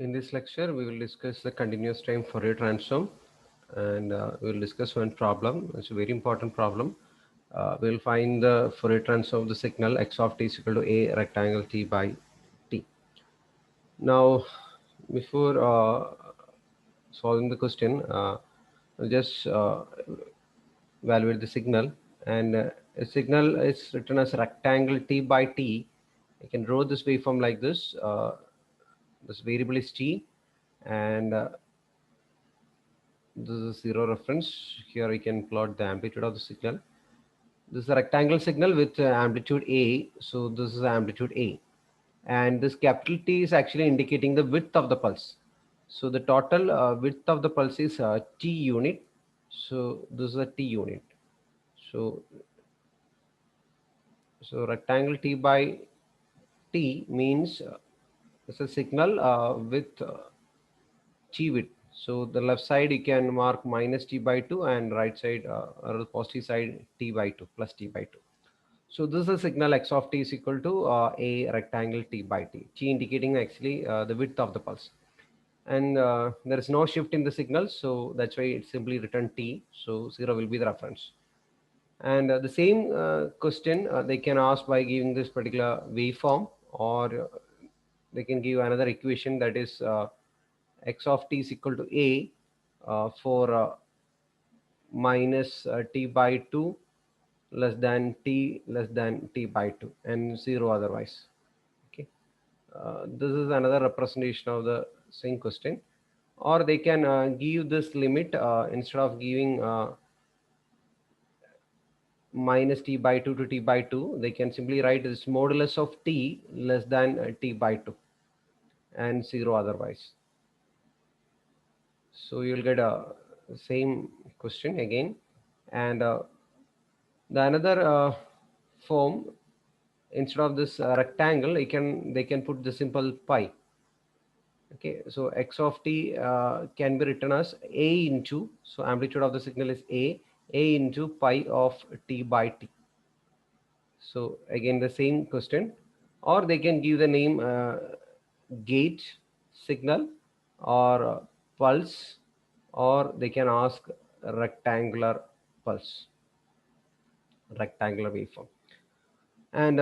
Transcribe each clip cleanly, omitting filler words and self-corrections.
In this lecture, we will discuss the continuous time Fourier transform, and we will discuss one problem. It's a very important problem. We'll find the Fourier transform of the signal x of t is equal to a rectangle t by t. Now, before solving the question, we'll just evaluate the signal. And a signal is written as rectangle t by t. I can draw this waveform like this. This variable is t, and this is zero reference. Here we can plot the amplitude of the signal. This is a rectangle signal with amplitude A. So this is amplitude A. And this capital T is actually indicating the width of the pulse. So the total width of the pulse is T unit. So this is a T unit. So, so rectangle T by T means it's a signal with T width. So the left side you can mark minus T by 2, and right side or the positive side T by 2 plus T by 2. So this is a signal x of t is equal to a rectangle t by t. T indicating actually the width of the pulse. And there is no shift in the signal, so that's why it's simply written t. So 0 will be the reference. And the same question they can ask by giving this particular waveform, or they can give another equation, that is x of t is equal to a for minus t by 2 less than t less than t by 2 and 0 otherwise. Okay, this is another representation of the same question. Or they can give this limit instead of giving minus t by 2 to t by 2, they can simply write this modulus of t less than t by 2 and 0 otherwise. So you'll get a same question again. And the another form, instead of this rectangle, they can put the simple pi. Okay, so x of t can be written as a into, so amplitude of the signal is a into pi of t by t. So again the same question. Or they can give the name gate signal, or pulse, or they can ask rectangular pulse, rectangular waveform. And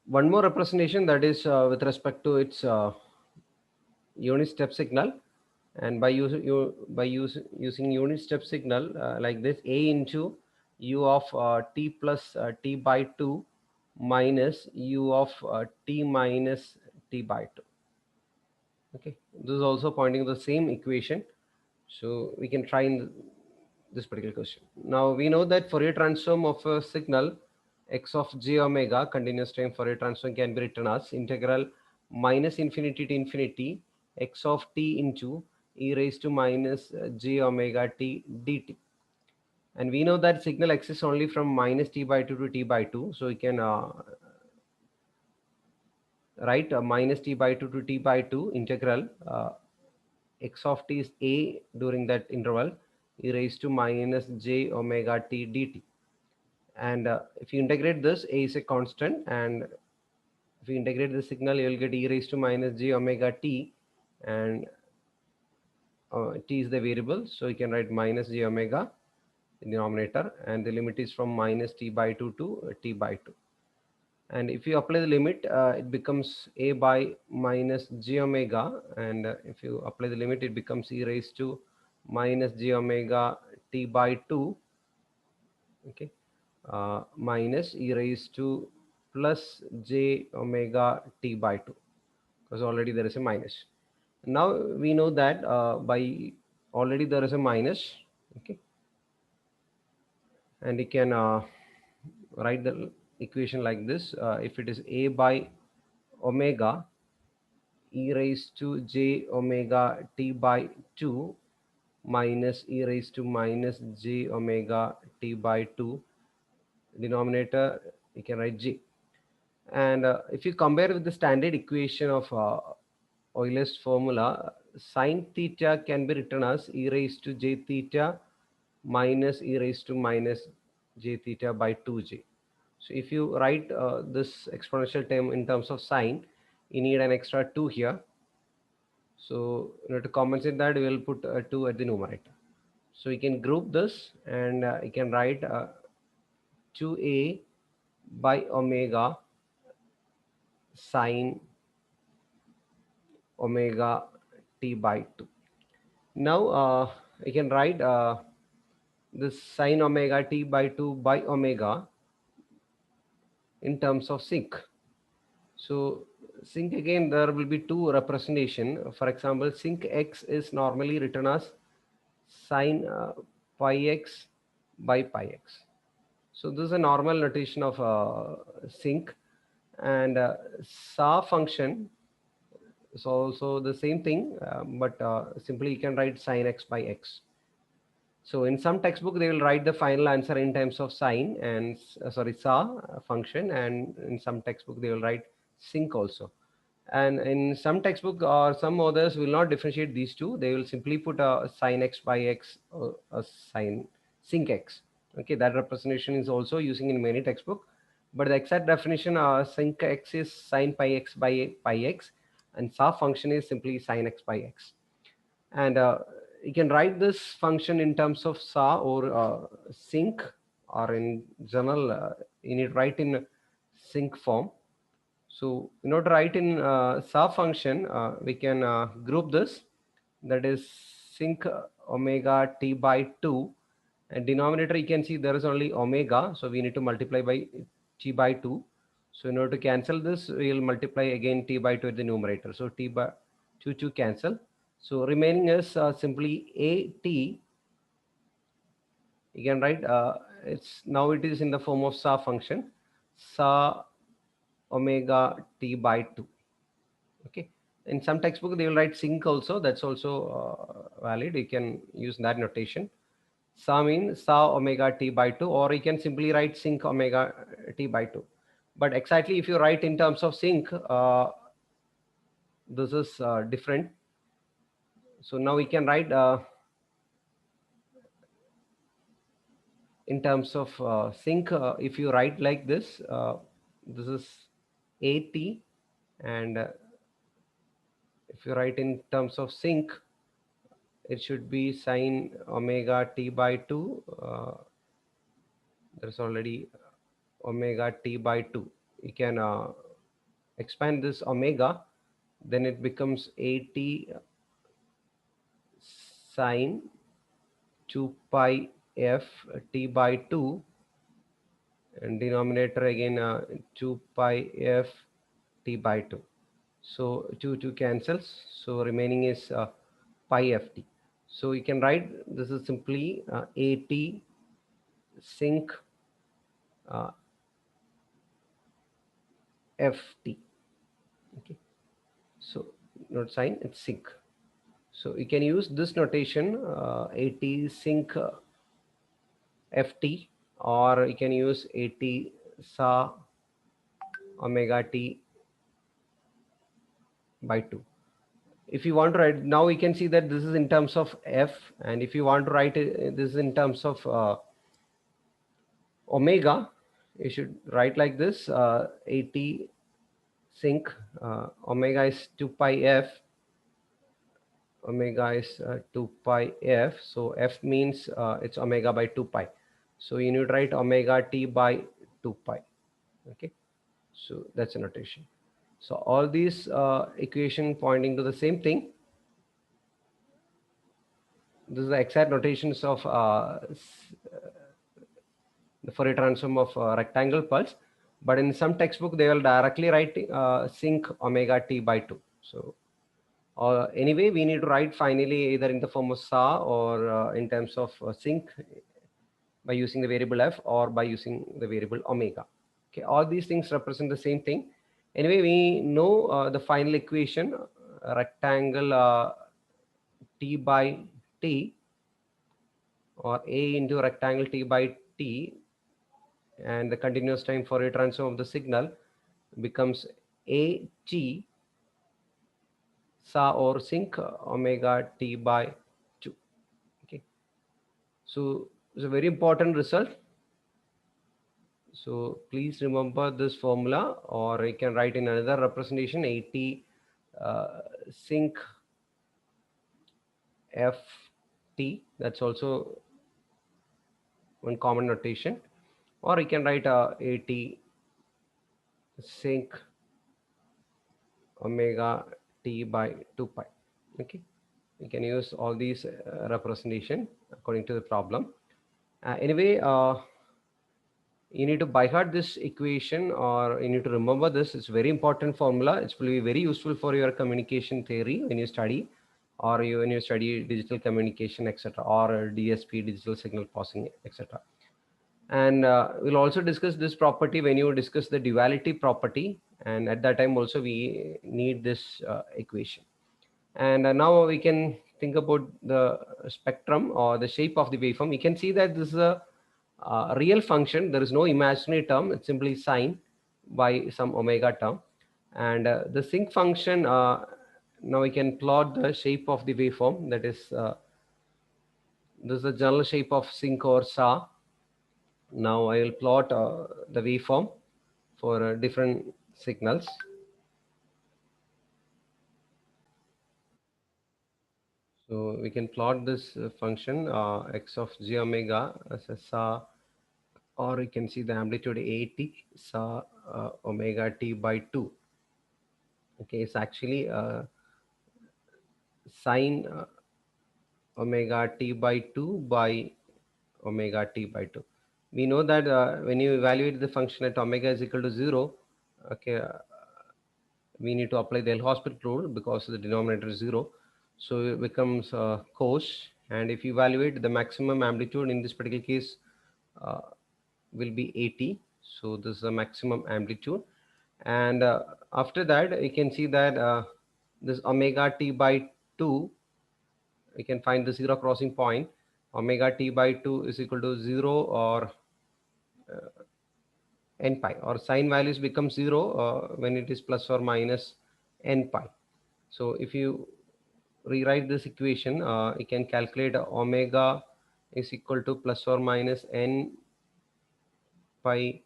one more representation, that is with respect to its unit step signal. And by using unit step signal like this, a into u of t plus t by 2 minus u of t minus t by 2. Okay, this is also pointing to the same equation. So we can try in this particular question. Now we know that Fourier transform of a signal x of j omega continuous time Fourier transform can be written as integral minus infinity to infinity x of t into e raised to minus j omega t dt. And we know that signal exists only from minus t by 2 to t by 2. So we can write minus t by 2 to t by 2 integral x of t is a during that interval e raised to minus j omega t dt. And if you integrate this, a is a constant, and if you integrate the signal, you will get e raised to minus j omega t, and t is the variable, so you can write minus j omega in the denominator, and the limit is from minus t by 2 to t by 2. And if you apply the limit, it becomes a by minus j omega, and if you apply the limit, it becomes e raised to minus j omega t by 2. Okay, minus e raised to plus j omega t by 2, because already there is a minus. Now we know that by already there is a minus. Okay, and you can write the equation like this. If it is a by omega e raised to j omega t by 2 minus e raised to minus j omega t by 2, denominator you can write j. And if you compare with the standard equation of Euler's formula, sine theta can be written as e raised to j theta minus e raised to minus j theta by 2j. So if you write this exponential term in terms of sine, you need an extra 2 here. So to compensate that, we will put 2 at the numerator. So you can group this, and you can write 2a by omega sine omega t by 2. Now you can write this sine omega t by 2 by omega in terms of sinc. So sinc, again, there will be two representation. For example, sinc x is normally written as sine pi x by pi x. So this is a normal notation of sinc. And sa function is also the same thing, but simply you can write sine x by x. So in some textbook, they will write the final answer in terms of sine and sorry, sa function, and in some textbook they will write sinc also. And in some textbook or some others will not differentiate these two. They will simply put a sine x by x or a sine sinc x. Okay, that representation is also using in many textbook. But the exact definition, sinc x is sine pi x by pi x, and sa function is simply sine x by x. And you can write this function in terms of sa or sinc, or in general you need to write in sinc form. So in order to write in sa function, we can group this, that is sinc omega t by 2, and denominator you can see there is only omega, so we need to multiply by t by 2. So in order to cancel this, we will multiply again t by 2 at the numerator. So t by 2 cancel. So remaining is simply a t. You can write it's now it is in the form of sa function, sa omega t by 2. Okay, in some textbook they will write sinc also. That's also valid. You can use that notation. Sa means sa omega t by 2, or you can simply write sinc omega t by 2. But exactly if you write in terms of sinc, this is different. So now we can write in terms of sinc. If you write like this, this is at, and if you write in terms of sinc, it should be sine omega t by 2. There's already omega t by 2. You can expand this omega, then it becomes at sine 2 pi f t by 2, and denominator again 2 pi f t by 2. So 2 cancels, so remaining is pi ft. So you can write this is simply at sinc uh, ft. Okay, so not sign, it's sinc. So you can use this notation at sinc ft, or you can use at sa omega t by 2. If you want to write, now we can see that this is in terms of f, and if you want to write it, this is in terms of omega, you should write like this, at sinc omega is 2 pi f, omega is 2 pi f, so f means it's omega by 2 pi, so you need to write omega t by 2 pi. Okay, so that's a notation. So all these equation pointing to the same thing. This is the exact notations of the Fourier transform of rectangle pulse, but in some textbook they will directly write sinc omega t by 2. So anyway, we need to write finally either in the form of sa, or in terms of sinc by using the variable f, or by using the variable omega. Okay, all these things represent the same thing. Anyway, we know the final equation, rectangle t by t, or a into rectangle t by t, and the continuous time Fourier transform of the signal becomes a t sa or sinc omega t by 2. Okay, so it's a very important result. So please remember this formula, or you can write in another representation, at sinc CTFT. That's also one common notation. Or you can write AT sync omega t by 2 pi. Okay, you can use all these representation according to the problem. Anyway, you need to by heart this equation, or you need to remember this. It's very important formula. It will be very useful for your communication theory when you study, or when you study digital communication, etc., or DSP, digital signal processing, etc. And we'll also discuss this property when you discuss the duality property, and at that time also we need this equation. And now we can think about the spectrum or the shape of the waveform. You can see that this is a real function. There is no imaginary term. It's simply sine by some omega term. And the sinc function, now we can plot the shape of the waveform. That is, this is the general shape of sinc or saw. Now I will plot the waveform for different signals. So we can plot this function x of g omega as a saw, or you can see the amplitude at saw omega t by 2. Okay, it's actually sine omega t by 2 by omega t by 2. We know that when you evaluate the function at omega is equal to 0, okay, we need to apply the L'Hospital rule because the denominator is 0. So it becomes cos, and if you evaluate the maximum amplitude in this particular case uh, will be 80. So this is the maximum amplitude. And after that, you can see that this omega t by 2, you can find the zero crossing point. Omega t by 2 is equal to 0 or n pi, or sine values become 0 when it is plus or minus n pi. So if you rewrite this equation, you can calculate omega is equal to plus or minus n pi,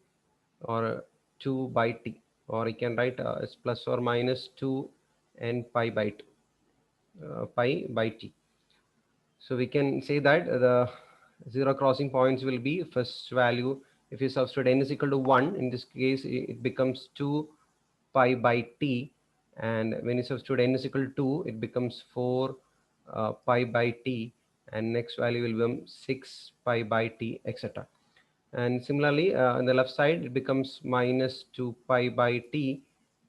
or 2 by t, or you can write as plus or minus 2 n pi by pi by t. So we can say that the zero crossing points will be first value. If you substitute n is equal to 1, in this case it becomes 2 pi by t, and when you substitute n is equal to 2, it becomes 4 pi by t, and next value will become 6 pi by t, etc. And similarly on the left side it becomes minus 2 pi by t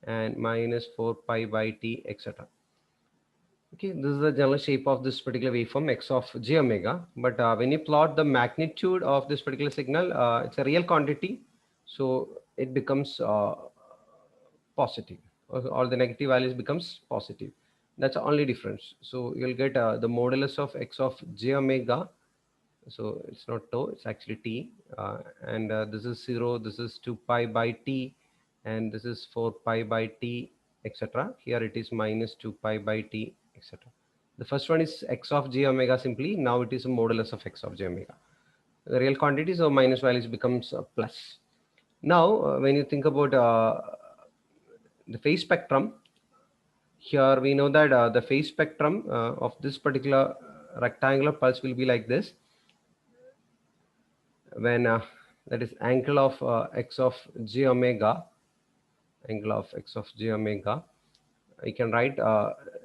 and minus 4 pi by t, etc. Okay, this is the general shape of this particular waveform x of j omega. But when you plot the magnitude of this particular signal, it's a real quantity, so it becomes positive, or the negative values becomes positive. That's the only difference. So you'll get the modulus of x of j omega. So it's not tau, it's actually t, and this is 0, this is 2 pi by t, and this is 4 pi by t, etc. Here it is minus 2 pi by t, etc. The first one is x of j omega simply. Now it is a modulus of x of j omega. The real quantities of minus values becomes plus. Now when you think about the phase spectrum, here we know that the phase spectrum of this particular rectangular pulse will be like this. When that is angle of x of j omega, angle of x of j omega, you can write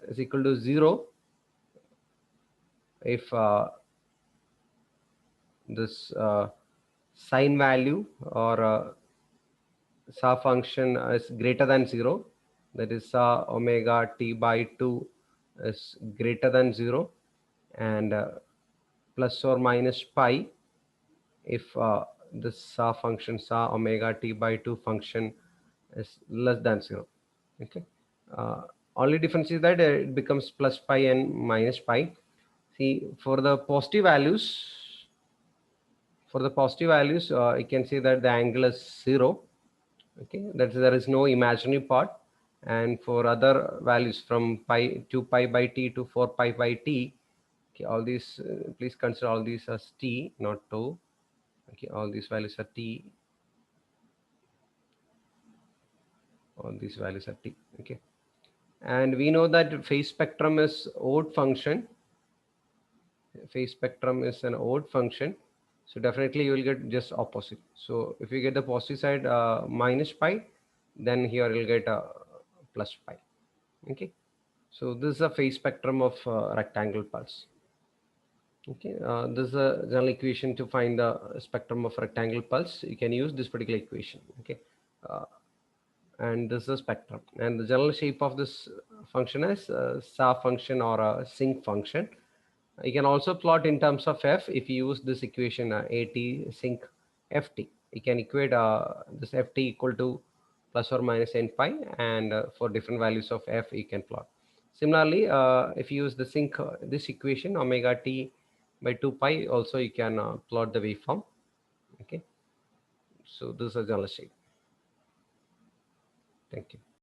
is equal to 0 if this sine value, or saw function is greater than 0, that is saw omega t by 2 is greater than 0, and plus or minus pi if this saw function, saw omega t by 2 function is less than 0. Okay, uh, only difference is that it becomes plus pi and minus pi. See, for the positive values, you can see that the angle is 0. Okay, that there is no imaginary part. And for other values from pi 2 pi by t to 4 pi by t, okay, all these please consider all these as t, not tau. Okay, all these values are t, all these values are t. Okay, and we know that phase spectrum is odd function. phase spectrum is an odd function, so definitely you will get just opposite. So if you get the positive side minus pi, then here you'll get plus pi. Okay, so this is a phase spectrum of rectangle pulse. Okay, this is a general equation to find the spectrum of rectangle pulse. You can use this particular equation. Okay, uh, and this is a spectrum, and the general shape of this function is a SA function or a sinc function. You can also plot in terms of f if you use this equation at sinc ft. You can equate this ft equal to plus or minus n pi, and for different values of f you can plot. Similarly, if you use the sinc this equation omega t by 2 pi, also you can plot the waveform. Okay, so this is a general shape. Thank you.